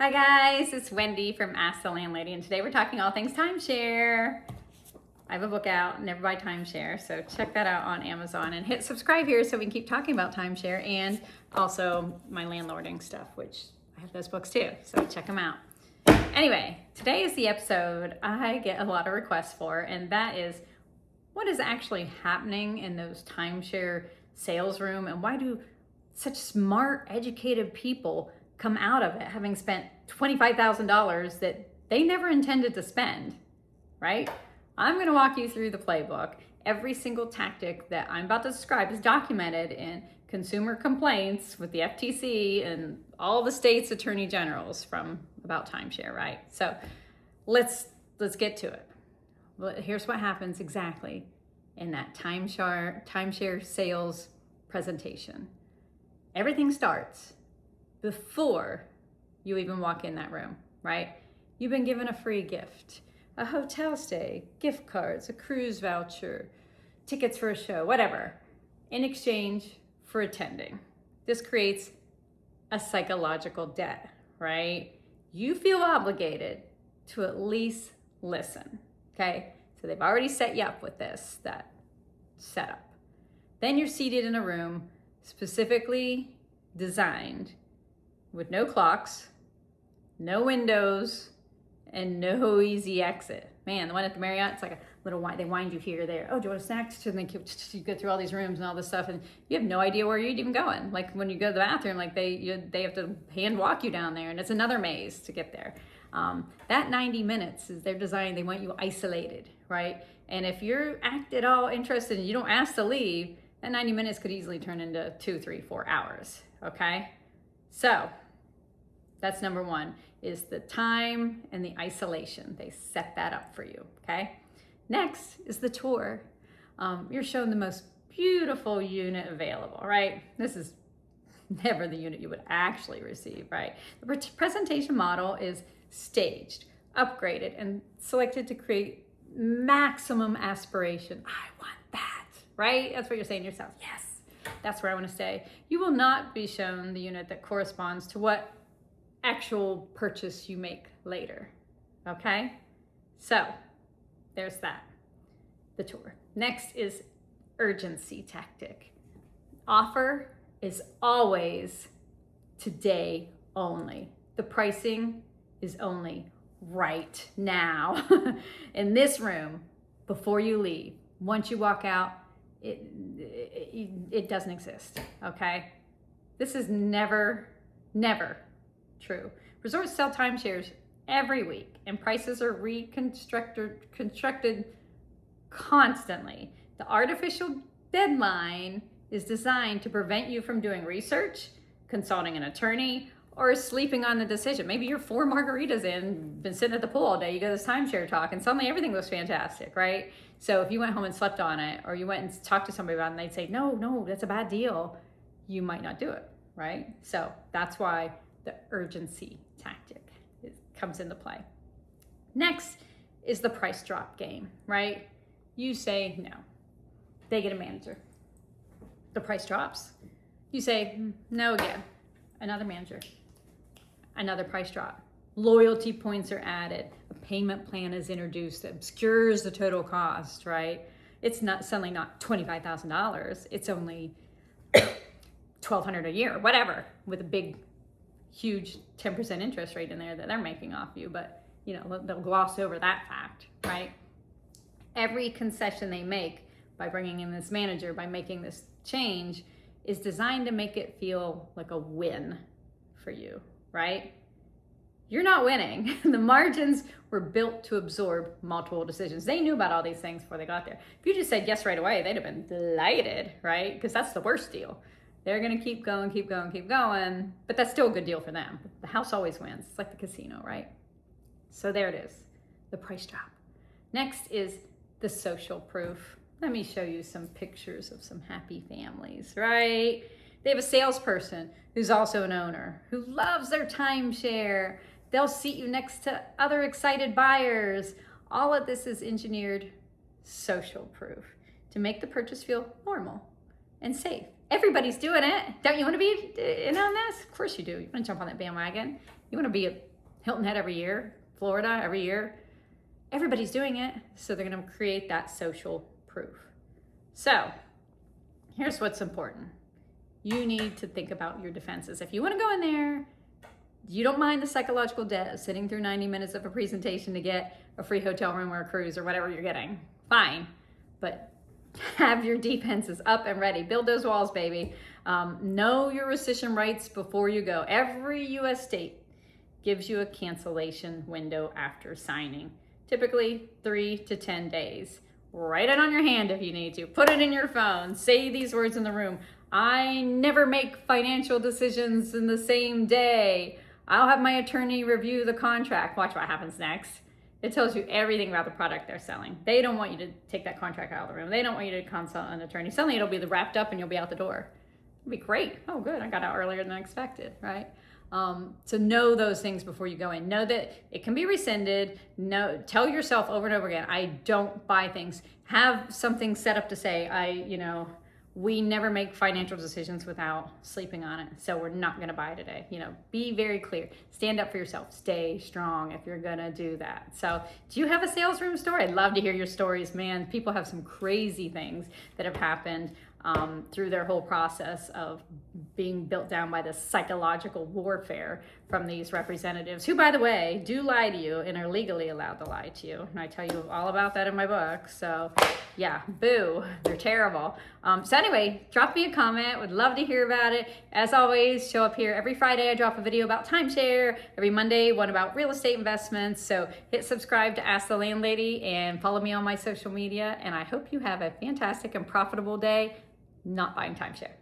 Hi guys, it's Wendy from Ask the Landlady, and today we're talking all things timeshare. I have a book out, Never Buy Timeshare, so check that out on Amazon and hit subscribe here so we can keep talking about timeshare and also my landlording stuff, which I have those books too, so check them out. Anyway, today is the episode I get a lot of requests for, and that is what is actually happening in those timeshare sales room, and why do such smart, educated people come out of it having spent $25,000 that they never intended to spend, right? I'm going to walk you through the playbook. Every single tactic that I'm about to describe is documented in consumer complaints with the FTC and all the state's attorney generals from about timeshare, right? So let's get to it. Well, here's what happens exactly in that timeshare sales presentation. Everything starts before you even walk in that room, right? You've been given a free gift, a hotel stay, gift cards, a cruise voucher, tickets for a show, whatever, in exchange for attending. This creates a psychological debt, right? You feel obligated to at least listen, okay? So they've already set you up with that setup. Then you're seated in a room specifically designed with no clocks, no windows, and no easy exit. Man, the one at the Marriott, it's like a little they wind you here or there. Oh, do you want a snack? And then you go through all these rooms and all this stuff, and you have no idea where you're even going. Like when you go to the bathroom, like they have to hand walk you down there, and it's another maze to get there. That 90 minutes is their design. They want you isolated, right? And if you're at all interested and you don't ask to leave, that 90 minutes could easily turn into 2, 3, 4 hours, okay? So that's number one, is the time and the isolation. They set that up for you, okay? Next is the tour. You're shown the most beautiful unit available, right? This is never the unit you would actually receive, right? The presentation model is staged, upgraded, and selected to create maximum aspiration. I want that, right? That's what you're saying to yourself. Yes, that's where I want to stay. You will not be shown the unit that corresponds to what actual purchase you make later, okay? So there's that, the tour. Next is urgency tactic. Offer is always today only. The pricing is only right now in this room before you leave. Once you walk out, it doesn't exist, okay? This is never true. Resorts sell timeshares every week, and prices are constructed constantly. The artificial deadline is designed to prevent you from doing research, consulting an attorney, or sleeping on the decision. Maybe you're 4 margaritas in, been sitting at the pool all day, you go to this timeshare talk, and suddenly everything looks fantastic, right? So if you went home and slept on it, or you went and talked to somebody about it, and they'd say, no, that's a bad deal, you might not do it, right? So that's why the urgency tactic comes into play. Next is the price drop game, right? You say no. They get a manager. The price drops. You say no again. Another manager. Another price drop. Loyalty points are added. A payment plan is introduced that obscures the total cost, right? It's not suddenly not $25,000. It's only $1,200 a year, whatever, with a big huge 10% interest rate in there that they're making off you, but they'll gloss over that fact, right? Every concession they make by bringing in this manager, by making this change, is designed to make it feel like a win for you, right? You're not winning. The margins were built to absorb multiple decisions. They knew about all these things before they got there. If you just said yes right away, they'd have been delighted, right? Because that's the worst deal. They're going to keep going, but that's still a good deal for them. The house always wins. It's like the casino, right? So there it is, the price drop. Next is the social proof. Let me show you some pictures of some happy families, right? They have a salesperson who's also an owner, who loves their timeshare. They'll seat you next to other excited buyers. All of this is engineered social proof to make the purchase feel normal and safe. Everybody's doing it. Don't you want to be in on this? Of course you do. You want to jump on that bandwagon. You want to be Hilton Head every year, Florida every year. Everybody's doing it, so they're going to create that social proof. So here's what's important. You need to think about your defenses. If you want to go in there, you don't mind the psychological debt of sitting through 90 minutes of a presentation to get a free hotel room or a cruise or whatever you're getting. Fine, but have your defenses up and ready. Build those walls, baby. Know your rescission rights before you go. Every U.S. state gives you a cancellation window after signing. Typically 3 to 10 days. Write it on your hand if you need to. Put it in your phone. Say these words in the room. I never make financial decisions in the same day. I'll have my attorney review the contract. Watch what happens next. It tells you everything about the product they're selling. They don't want you to take that contract out of the room. They don't want you to consult an attorney. Suddenly it'll be wrapped up and you'll be out the door. It'll be great. Oh, good. I got out earlier than I expected, right? So know those things before you go in. Know that it can be rescinded. Tell yourself over and over again, I don't buy things. Have something set up to say, we never make financial decisions without sleeping on it. So we're not going to buy today. Be very clear. Stand up for yourself. Stay strong if you're going to do that. So do you have a sales room story? I'd love to hear your stories, man. People have some crazy things that have happened through their whole process of being built down by this psychological warfare from these representatives who, by the way, do lie to you and are legally allowed to lie to you. And I tell you all about that in my book. So yeah, boo, they're terrible. So anyway, drop me a comment. Would love to hear about it. As always, show up here every Friday. I drop a video about timeshare. Every Monday, one about real estate investments. So hit subscribe to Ask the Landlady and follow me on my social media. And I hope you have a fantastic and profitable day not buying timeshare.